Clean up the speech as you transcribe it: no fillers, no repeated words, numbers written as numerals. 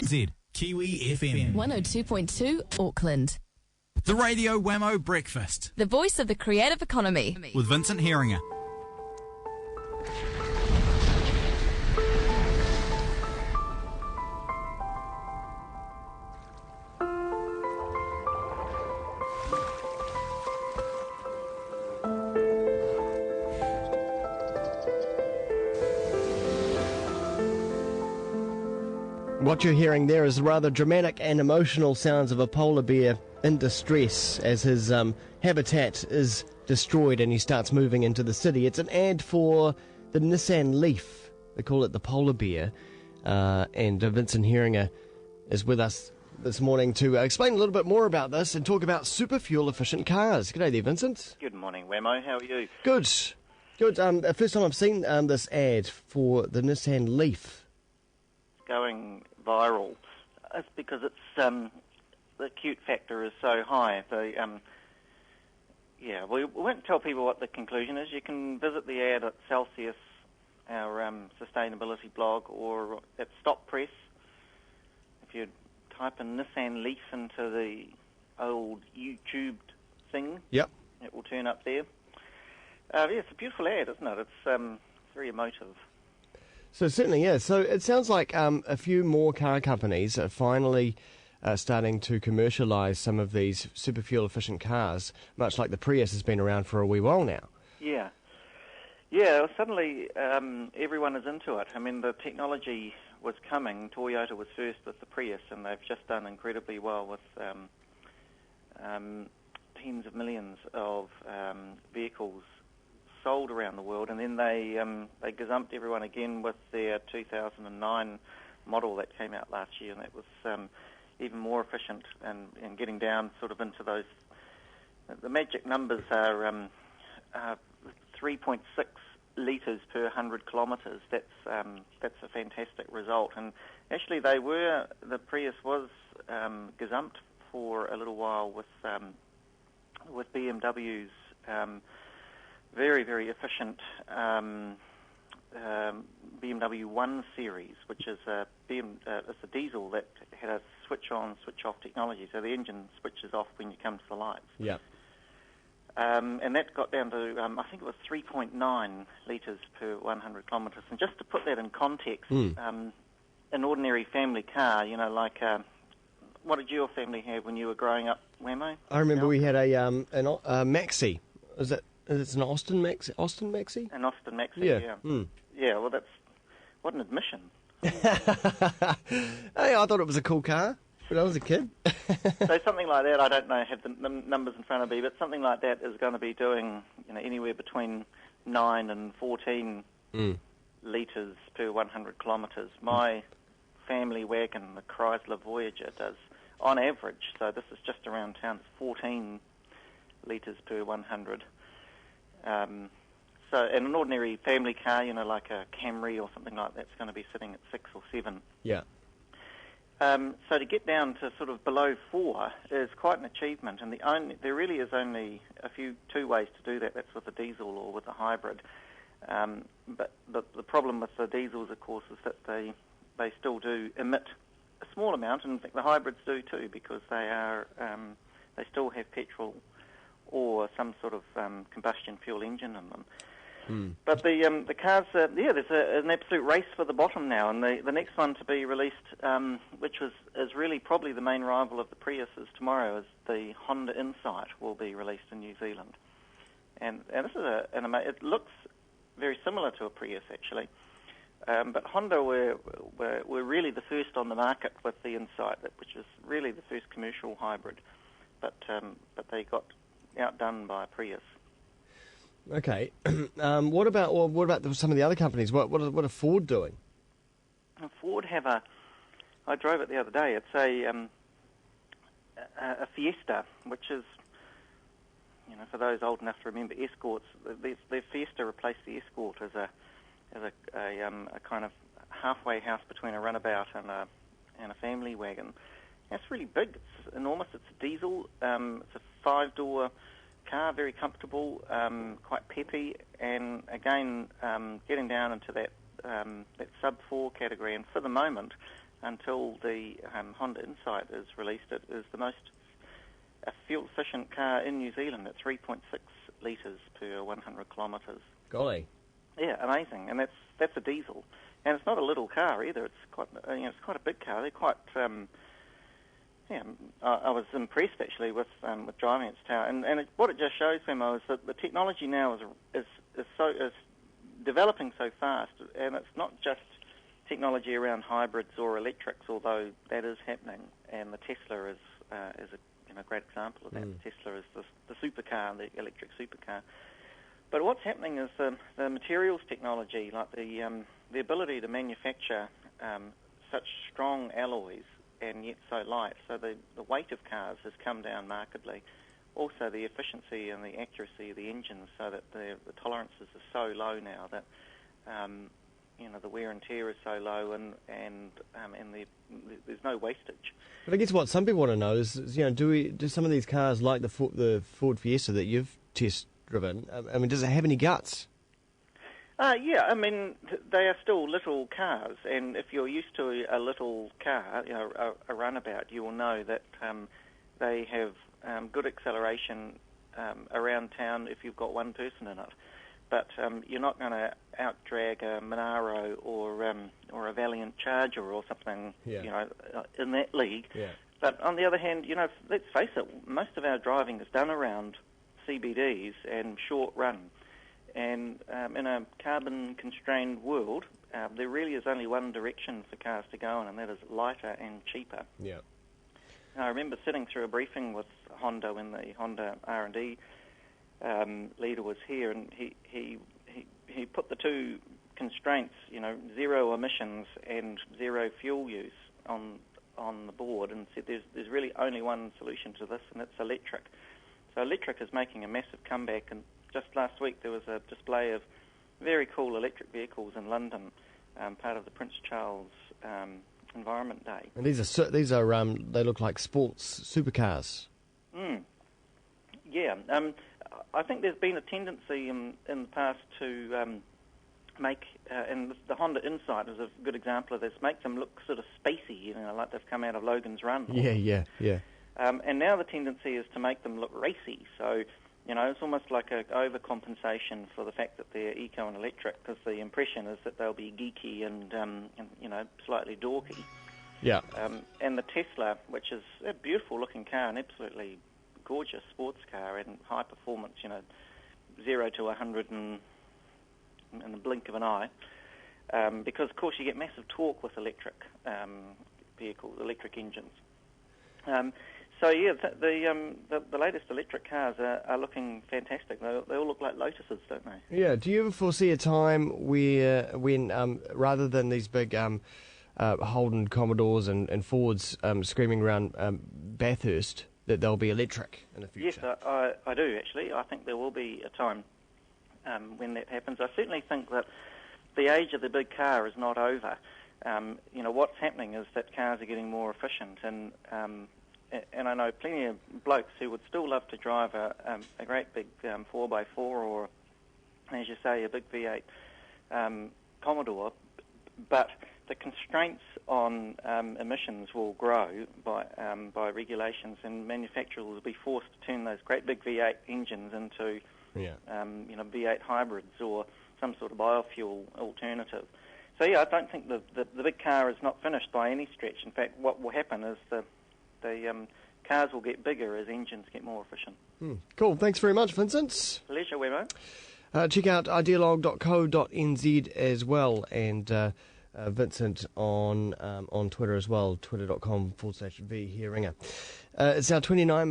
Z, Kiwi FM. 102.2 Auckland. The Radio Wammo Breakfast. The voice of the creative economy. With Vincent Heeringa. What you're hearing there is the rather dramatic and emotional sounds of a polar bear in distress as his habitat is destroyed and he starts moving into the city. It's an ad for the Nissan Leaf. They call it the polar bear. And Vincent Heeringa is with us this morning to explain a little bit more about this and talk about super fuel-efficient cars. G'day there, Vincent. Good morning, Wammo. How are you? Good. Good. First time I've seen this ad for the Nissan Leaf. It's going viral. It's because it's the cute factor is so high. We won't tell people what the conclusion is. You can visit the ad at Celsius, our sustainability blog, or at Stop Press. If you type in Nissan Leaf into the old YouTube thing, Yep. it will turn up there. It's a beautiful ad, isn't it? It's very emotive. So certainly, yeah. So it sounds like a few more car companies are finally starting to commercialise some of these super fuel-efficient cars, much like the Prius has been around for a wee while now. Yeah. Yeah, well, suddenly everyone is into it. I mean, the technology was coming. Toyota was first with the Prius, and they've just done incredibly well with tens of millions of vehicles sold around the world, and then they gazumped everyone again with their 2009 model that came out last year, and that was even more efficient and getting down sort of into those. The magic numbers are 3.6 litres per 100 kilometres. That's a fantastic result, and actually the Prius was gazumped for a little while with BMW's very, very efficient BMW 1 Series, which is it's a diesel that had a switch-on, switch-off technology, so the engine switches off when you come to the lights. Yeah. And that got down to, I think it was 3.9 litres per 100 kilometres. And just to put that in context, an ordinary family car, like, what did your family have when you were growing up, Wammo? I remember we had a Maxi. It's an Austin Maxi? An Austin Maxi, yeah. Yeah, well, what an admission. Hey, I thought it was a cool car when I was a kid. So something like that, I don't know, have the numbers in front of me, but something like that is going to be doing anywhere between 9 and 14 litres per 100 kilometres. My family wagon, the Chrysler Voyager, does on average, so this is just around town, it's 14 litres per 100. So in an ordinary family car, like a Camry or something like that's going to be sitting at 6 or 7. Yeah. So to get down to sort of below 4 is quite an achievement, and there really is only two ways to do that. That's with a diesel or with a hybrid. But the problem with the diesels, of course, is that they still do emit a small amount, and I think the hybrids do too, because they still have petrol or some sort of combustion fuel engine in them. But the cars, there's an absolute race for the bottom now, and the next one to be released, which is really probably the main rival of the Priuses tomorrow, is the Honda Insight will be released in New Zealand. And this is it looks very similar to a Prius actually, but Honda were really the first on the market with the Insight, which is really the first commercial hybrid, but they got outdone by Prius. Okay. What about some of the other companies? What are Ford doing? Ford have I drove it the other day. It's a Fiesta, which is, for those old enough to remember Escorts, the Fiesta replaced the Escort as a kind of halfway house between a runabout and a family wagon. It's really big. It's enormous. It's a diesel. It's a 5-door car, very comfortable, quite peppy, and again, getting down into that sub-4 category. And for the moment, until the Honda Insight is released, it is the most fuel-efficient car in New Zealand at 3.6 litres per 100 kilometres. Golly. Yeah, amazing, and that's a diesel, and it's not a little car either. It's quite a big car. They're quite I was impressed actually with driving its tower, and what it just shows, Wammo, is that the technology now is developing so fast, and it's not just technology around hybrids or electrics, although that is happening, and the Tesla is a great example of that. The Tesla is the supercar, the electric supercar. But what's happening is the materials technology, like the ability to manufacture such strong alloys and yet so light. So the weight of cars has come down markedly. Also the efficiency and the accuracy of the engines, so that the tolerances are so low now that the wear and tear is so low, and there's no wastage. But I guess what some people want to know is do some of these cars, like the Ford Fiesta that you've test driven, does it have any guts? Yeah, they are still little cars, and if you're used to a little car, a runabout, you will know that they have good acceleration around town if you've got one person in it. But you're not going to outdrag a Monaro or a Valiant Charger or something, in that league. Yeah. But on the other hand, let's face it, most of our driving is done around CBDs and short run. And in a carbon-constrained world, there really is only one direction for cars to go in, and that is lighter and cheaper. Yeah. And I remember sitting through a briefing with Honda when the Honda R&D leader was here, and he put the two constraints, zero emissions and zero fuel use on the board, and said there's really only one solution to this, and it's electric. So electric is making a massive comeback, and just last week there was a display of very cool electric vehicles in London, part of the Prince Charles Environment Day. And these are they look like sports supercars. Yeah, I think there's been a tendency in the past to make, and the Honda Insight is a good example of this, make them look sort of spacey, like they've come out of Logan's Run. Yeah. And now the tendency is to make them look racy. So, it's almost like an overcompensation for the fact that they're eco and electric, because the impression is that they'll be geeky and slightly dorky. Yeah. And the Tesla, which is a beautiful-looking car, an absolutely gorgeous sports car, and high performance, 0 to 100 in the blink of an eye, because, of course, you get massive torque with electric vehicles, electric engines. So yeah, the latest electric cars are looking fantastic. They all look like Lotuses, don't they? Yeah. Do you ever foresee a time when rather than these big Holden Commodores and Fords screaming around Bathurst, that they'll be electric in the future? Yes, I do actually. I think there will be a time when that happens. I certainly think that the age of the big car is not over. What's happening is that cars are getting more efficient, and I know plenty of blokes who would still love to drive a great big 4x4 or, as you say, a big V8 Commodore, but the constraints on emissions will grow by regulations, and manufacturers will be forced to turn those great big V8 engines into V8 hybrids or some sort of biofuel alternative. So yeah, I don't think the big car is not finished by any stretch. In fact, what will happen is the cars will get bigger as engines get more efficient. Cool. Thanks very much, Vincent. Pleasure, Wammo. Check out idealog.co.nz as well, and Vincent on Twitter as well, twitter.com/V Heeringa. It's now 29 minutes.